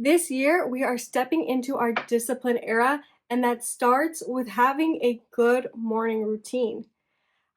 This year, we are stepping into our discipline era, and that starts with having a good morning routine.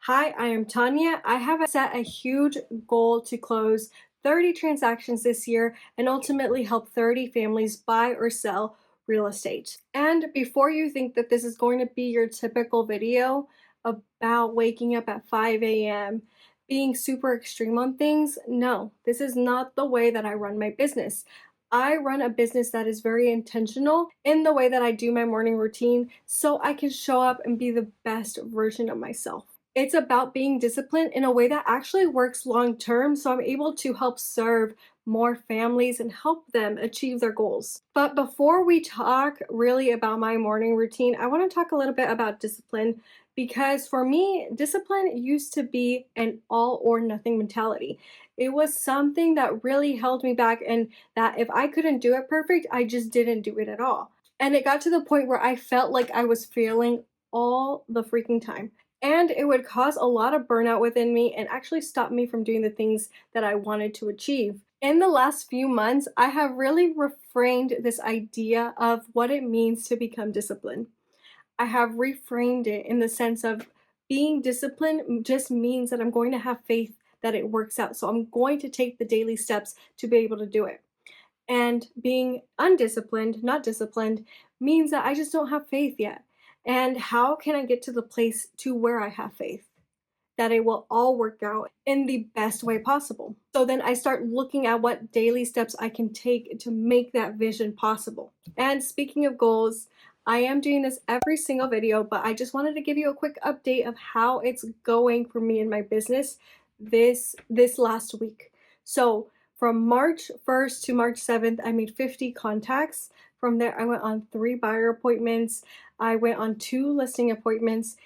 Hi, I am Tanya. I have set a huge goal to close 30 transactions this year and ultimately help 30 families buy or sell real estate. And before you think that this is going to be your typical video about waking up at 5 a.m., being super extreme on things, no, this is not the way that I run my business. I run a business that is very intentional in the way that I do my morning routine so I can show up and be the best version of myself. It's about being disciplined in a way that actually works long term, so I'm able to help serve more families and help them achieve their goals. But before we talk really about my morning routine, I want to talk a little bit about discipline because for me, discipline used to be an all or nothing mentality. It was something that really held me back, and that if I couldn't do it perfect, I just didn't do it at all. And it got to the point where I felt like I was failing all the freaking time. And it would cause a lot of burnout within me and actually stop me from doing the things that I wanted to achieve. In the last few months, I have really reframed this idea of what it means to become disciplined. I have reframed it in the sense of being disciplined just means that I'm going to have faith that it works out. So I'm going to take the daily steps to be able to do it. And being undisciplined, not disciplined, means that I just don't have faith yet. And how can I get to the place to where I have faith? That it will all work out in the best way possible. So then I start looking at what daily steps I can take to make that vision possible. And speaking of goals, I am doing this every single video, but I just wanted to give you a quick update of how it's going for me in my business this last week. So from March 1st to March 7th, I made 50 contacts. From there, I went on 3 buyer appointments. I went on 2 listing appointments,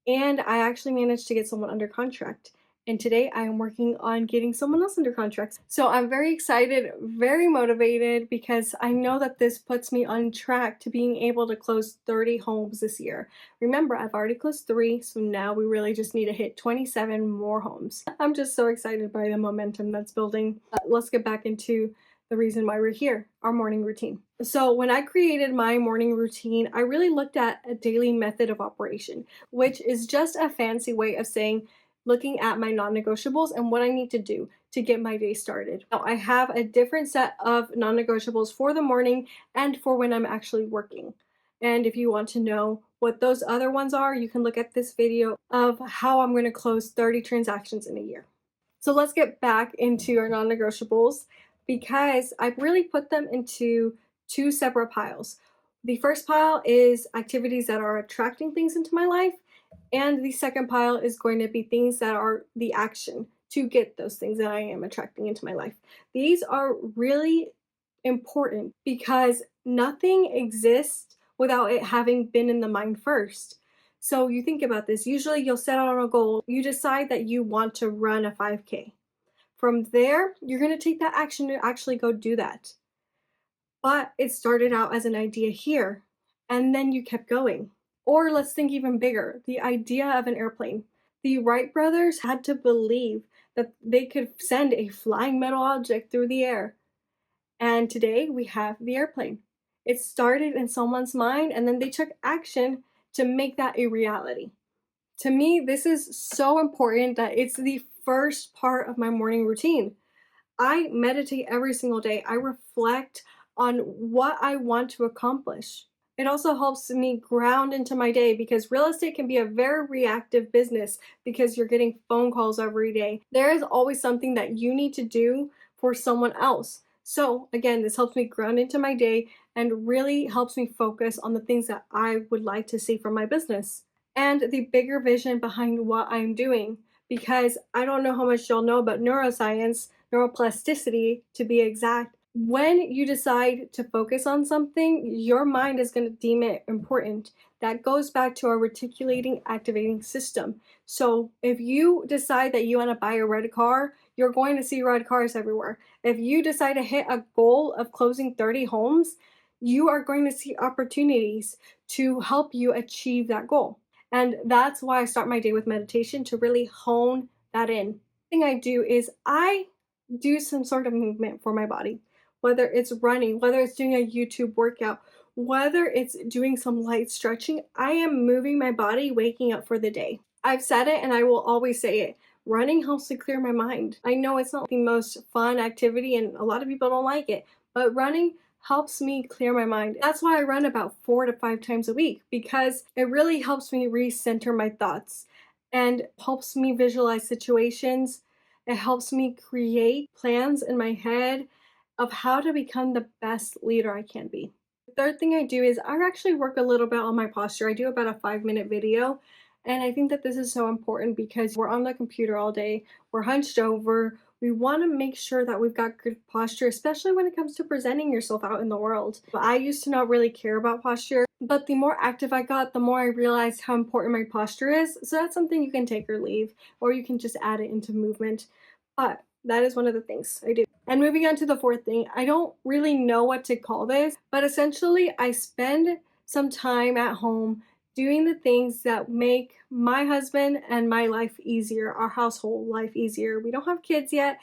and I actually managed to get someone under contract. And today I am working on getting someone else under contract. So I'm very excited, very motivated, because I know that this puts me on track to being able to close 30 homes this year. Remember, I've already closed 3, so now we really just need to hit 27 more homes. I'm just so excited by the momentum that's building. Let's get back into the reason why we're here, our morning routine. So when I created my morning routine, I really looked at a daily method of operation, which is just a fancy way of saying looking at my non-negotiables and what I need to do to get my day started. Now, I have a different set of non-negotiables for the morning and for when I'm actually working. And if you want to know what those other ones are, you can look at this video of how I'm going to close 30 transactions in a year. So let's get back into our non-negotiables, because I've really put them into 2 separate piles. The first pile is activities that are attracting things into my life, and the second pile is going to be things that are the action to get those things that I am attracting into my life. These are really important because nothing exists without it having been in the mind first. So you think about this. Usually you'll set out a goal. You decide that you want to run a 5K. From there, you're going to take that action to actually go do that. But it started out as an idea here, and then you kept going. Or let's think even bigger, the idea of an airplane. The Wright brothers had to believe that they could send a flying metal object through the air. And today we have the airplane. It started in someone's mind, and then they took action to make that a reality. To me, this is so important that it's the first part of my morning routine. I meditate every single day. I reflect on what I want to accomplish. It also helps me ground into my day, because real estate can be a very reactive business because you're getting phone calls every day. There is always something that you need to do for someone else. So again, this helps me ground into my day and really helps me focus on the things that I would like to see from my business and the bigger vision behind what I'm doing. Because I don't know how much y'all know about neuroscience, neuroplasticity to be exact. When you decide to focus on something, your mind is going to deem it important. That goes back to our reticulating activating system. So if you decide that you want to buy a red car, you're going to see red cars everywhere. If you decide to hit a goal of closing 30 homes, you are going to see opportunities to help you achieve that goal. And that's why I start my day with meditation, to really hone that in. The thing I do is I do some sort of movement for my body, whether it's running, whether it's doing a YouTube workout, whether it's doing some light stretching, I am moving my body, waking up for the day. I've said it and I will always say it. Running helps to clear my mind. I know it's not the most fun activity and a lot of people don't like it, but running helps me clear my mind. That's why I run about 4 to 5 times a week, because it really helps me recenter my thoughts and helps me visualize situations. It helps me create plans in my head of how to become the best leader I can be. The third thing I do is I actually work a little bit on my posture. I do about a 5-minute video. And I think that this is so important because we're on the computer all day, we're hunched over. We want to make sure that we've got good posture, especially when it comes to presenting yourself out in the world. I used to not really care about posture, but the more active I got, the more I realized how important my posture is. So that's something you can take or leave, or you can just add it into movement. But that is one of the things I do. And moving on to the fourth thing, I don't really know what to call this, but essentially I spend some time at home doing the things that make my husband and my life easier, our household life easier. We don't have kids yet,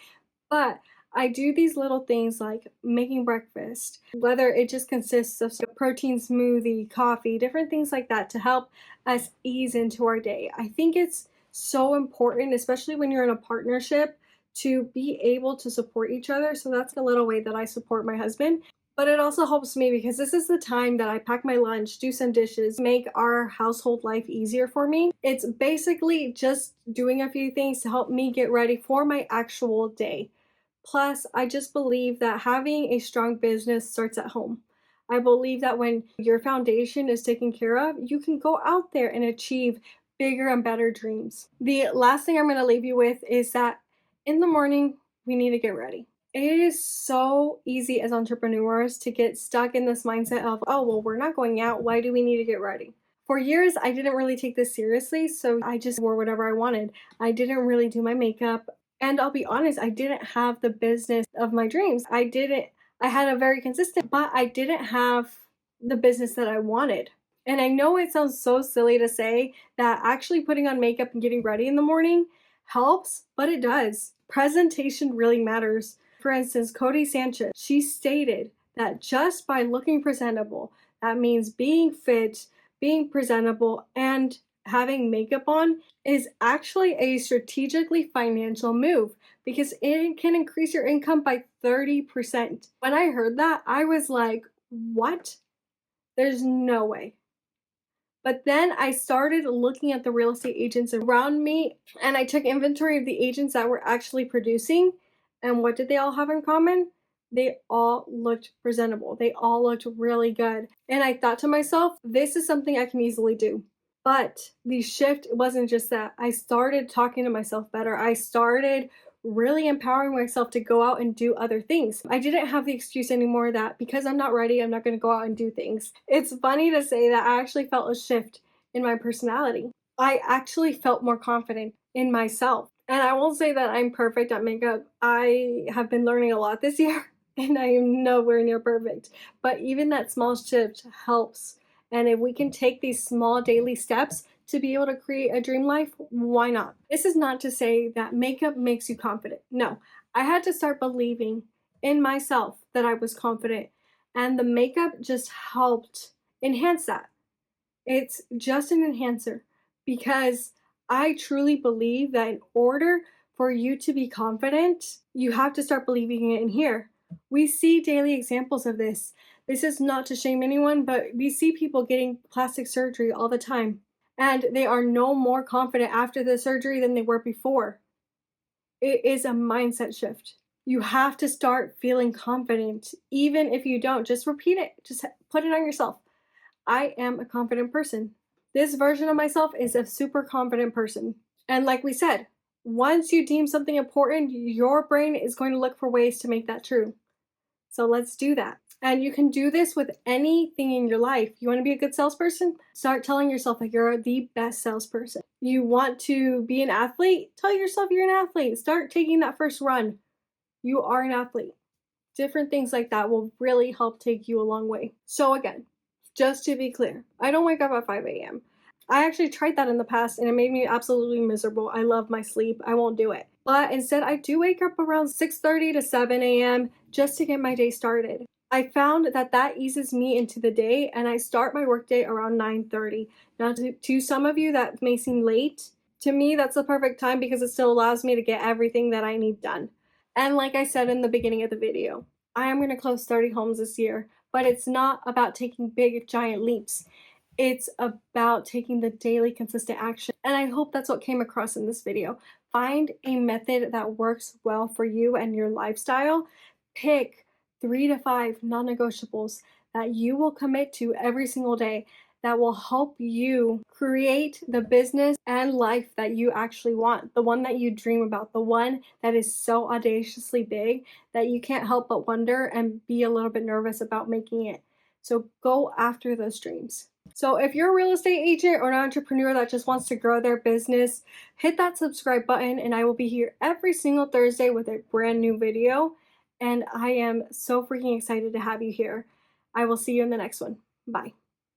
but I do these little things like making breakfast, whether it just consists of a protein smoothie, coffee, different things like that to help us ease into our day. I think it's so important, especially when you're in a partnership, to be able to support each other. So that's a little way that I support my husband. But it also helps me because this is the time that I pack my lunch, do some dishes, make our household life easier for me. It's basically just doing a few things to help me get ready for my actual day. Plus, I just believe that having a strong business starts at home. I believe that when your foundation is taken care of, you can go out there and achieve bigger and better dreams. The last thing I'm going to leave you with is that in the morning, we need to get ready. It is so easy as entrepreneurs to get stuck in this mindset of, oh, well, we're not going out. Why do we need to get ready? For years, I didn't really take this seriously, so I just wore whatever I wanted. I didn't really do my makeup. And I'll be honest, I didn't have the business of my dreams. I had a very consistent, but I didn't have the business that I wanted. And I know it sounds so silly to say that actually putting on makeup and getting ready in the morning helps, but it does. Presentation really matters. For instance, Codie Sanchez, she stated that just by looking presentable, that means being fit, being presentable, and having makeup on, is actually a strategically financial move because it can increase your income by 30%. When I heard that, I was like, what? There's no way. But then I started looking at the real estate agents around me and I took inventory of the agents that were actually producing. And what did they all have in common? They all looked presentable. They all looked really good. And I thought to myself, this is something I can easily do. But the shift wasn't just that. I started talking to myself better. I started really empowering myself to go out and do other things. I didn't have the excuse anymore that because I'm not ready, I'm not going to go out and do things. It's funny to say that I actually felt a shift in my personality. I actually felt more confident in myself. And I won't say that I'm perfect at makeup. I have been learning a lot this year and I am nowhere near perfect. But even that small shift helps. And if we can take these small daily steps to be able to create a dream life, why not? This is not to say that makeup makes you confident. No, I had to start believing in myself that I was confident, and the makeup just helped enhance that. It's just an enhancer because I truly believe that in order for you to be confident, you have to start believing it in here. We see daily examples of this. This is not to shame anyone, but we see people getting plastic surgery all the time. And they are no more confident after the surgery than they were before. It is a mindset shift. You have to start feeling confident. Even if you don't, just repeat it. Just put it on yourself. I am a confident person. This version of myself is a super confident person. And like we said, once you deem something important, your brain is going to look for ways to make that true. So let's do that. And you can do this with anything in your life. You want to be a good salesperson? Start telling yourself that you're the best salesperson. You want to be an athlete? Tell yourself you're an athlete. Start taking that first run. You are an athlete. Different things like that will really help take you a long way. So again, just to be clear, I don't wake up at 5 a.m. I actually tried that in the past and it made me absolutely miserable. I love my sleep. I won't do it. But instead, I do wake up around 6:30 to 7 a.m. just to get my day started. I found that that eases me into the day, and I start my workday around 9:30. Now, to some of you, that may seem late. To me, that's the perfect time because it still allows me to get everything that I need done. And like I said in the beginning of the video, I am going to close 30 homes this year, but it's not about taking big, giant leaps. It's about taking the daily consistent action. And I hope that's what came across in this video. Find a method that works well for you and your lifestyle. Pick 3 to 5 non negotiables that you will commit to every single day that will help you create the business and life that you actually want, the one that you dream about, the one that is so audaciously big that you can't help but wonder and be a little bit nervous about making it. So go after those dreams. So if you're a real estate agent or an entrepreneur that just wants to grow their business, hit that subscribe button and I will be here every single Thursday with a brand new video. And I am so freaking excited to have you here. I will see you in the next one. Bye.